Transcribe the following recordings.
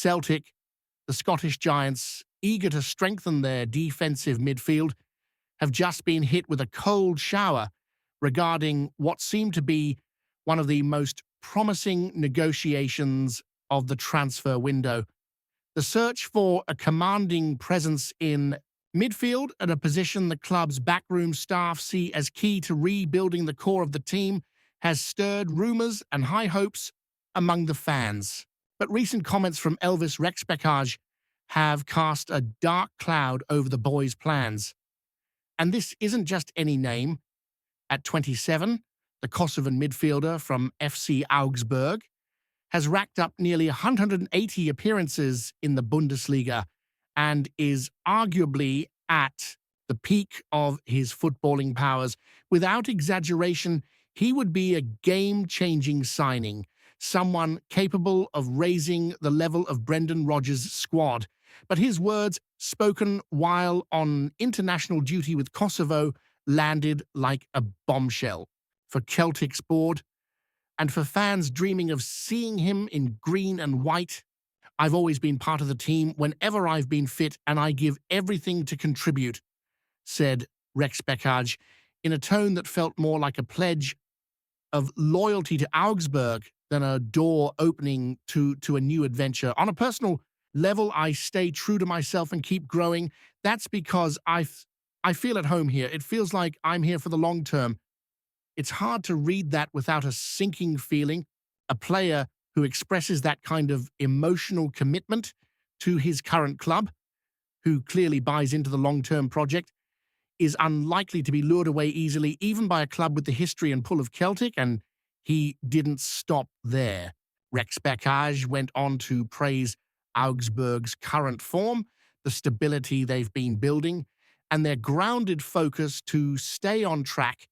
Celtic, the Scottish giants, eager to strengthen their defensive midfield, have just been hit with a cold shower regarding what seemed to be one of the most promising negotiations of the transfer window. The search for a commanding presence in midfield at a position the club's backroom staff see as key to rebuilding the core of the team has stirred rumours and high hopes among the fans. But recent comments from Elvis Rexbekaj have cast a dark cloud over the boys' plans. And this isn't just any name. At 27, the Kosovan midfielder from FC Augsburg has racked up nearly 180 appearances in the Bundesliga and is arguably at the peak of his footballing powers. Without exaggeration, he would be a game-changing signing, someone capable of raising the level of Brendan Rodgers' squad. But his words, spoken while on international duty with Kosovo, landed like a bombshell for Celtic's board and for fans dreaming of seeing him in green and white. I've always been part of the team whenever I've been fit, and I give everything to contribute, said Rex Bekaj, in a tone that felt more like a pledge of loyalty to Augsburg than a door opening to a new adventure. On a personal level, I stay true to myself and keep growing. That's because I feel at home here. It feels like I'm here for the long term. It's hard to read that without a sinking feeling. A player who expresses that kind of emotional commitment to his current club, who clearly buys into the long-term project, is unlikely to be lured away easily, even by a club with the history and pull of Celtic, and he didn't stop there. Rex Bekaj went on to praise Augsburg's current form, the stability they've been building, and their grounded focus to stay on track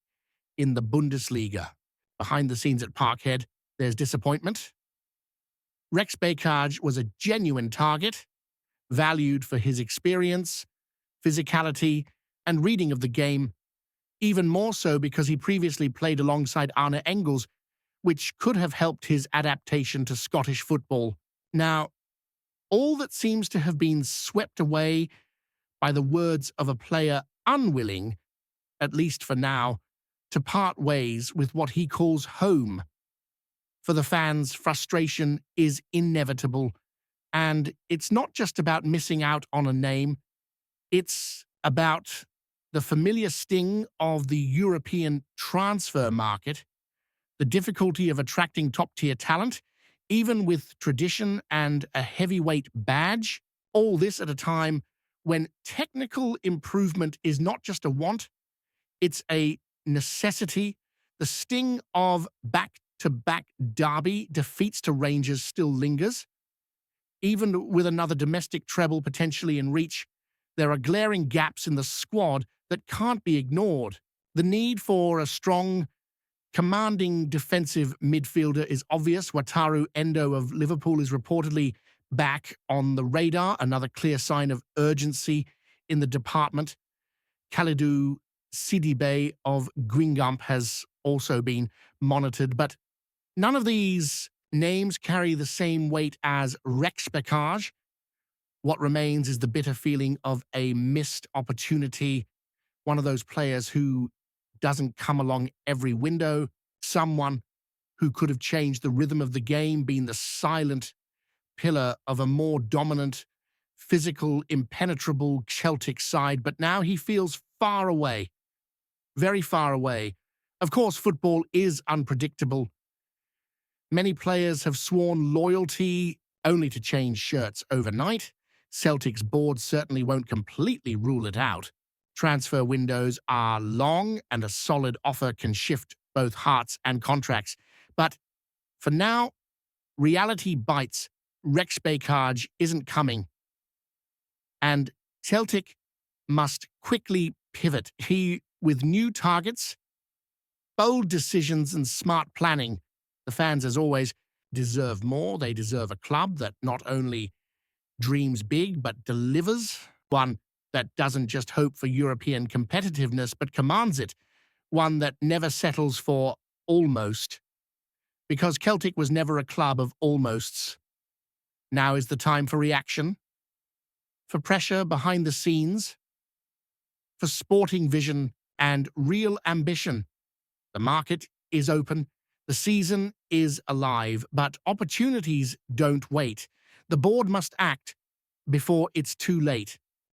in the Bundesliga. Behind the scenes at Parkhead, there's disappointment. Rex Bekaj was a genuine target, valued for his experience, physicality, and reading of the game, even more so because he previously played alongside Arne Engels, which could have helped his adaptation to Scottish football. Now, all that seems to have been swept away by the words of a player unwilling, at least for now, to part ways with what he calls home. For the fans, frustration is inevitable, and it's not just about missing out on a name, it's about the familiar sting of the European transfer market, the difficulty of attracting top-tier talent, even with tradition and a heavyweight badge, all this at a time when technical improvement is not just a want, it's a necessity. The sting of back-to-back derby defeats to Rangers still lingers. Even with another domestic treble potentially in reach, there are glaring gaps in the squad that can't be ignored. The need for a strong, commanding defensive midfielder is obvious. Wataru Endo of Liverpool is reportedly back on the radar, another clear sign of urgency in the department. Kalidou Sidibe of Guingamp has also been monitored, but none of these names carry the same weight as Rex Bekaj. What remains is the bitter feeling of a missed opportunity, one of those players who doesn't come along every window, someone who could have changed the rhythm of the game, been the silent pillar of a more dominant, physical, impenetrable Celtic side, but now he feels far away, very far away. Of course, football is unpredictable. Many players have sworn loyalty only to change shirts overnight. Celtic's board certainly won't completely rule it out. Transfer windows are long, and a solid offer can shift both hearts and contracts. But for now, reality bites. Rex Bekaj isn't coming. And Celtic must quickly pivot. With new targets, bold decisions, and smart planning, the fans, as always, deserve more. They deserve a club that not only dreams big, but delivers. One that doesn't just hope for European competitiveness, but commands it. One that never settles for almost. Because Celtic was never a club of almosts. Now is the time for reaction, for pressure behind the scenes, for sporting vision and real ambition. The market is open, the season is alive, but opportunities don't wait. The board must act before it's too late.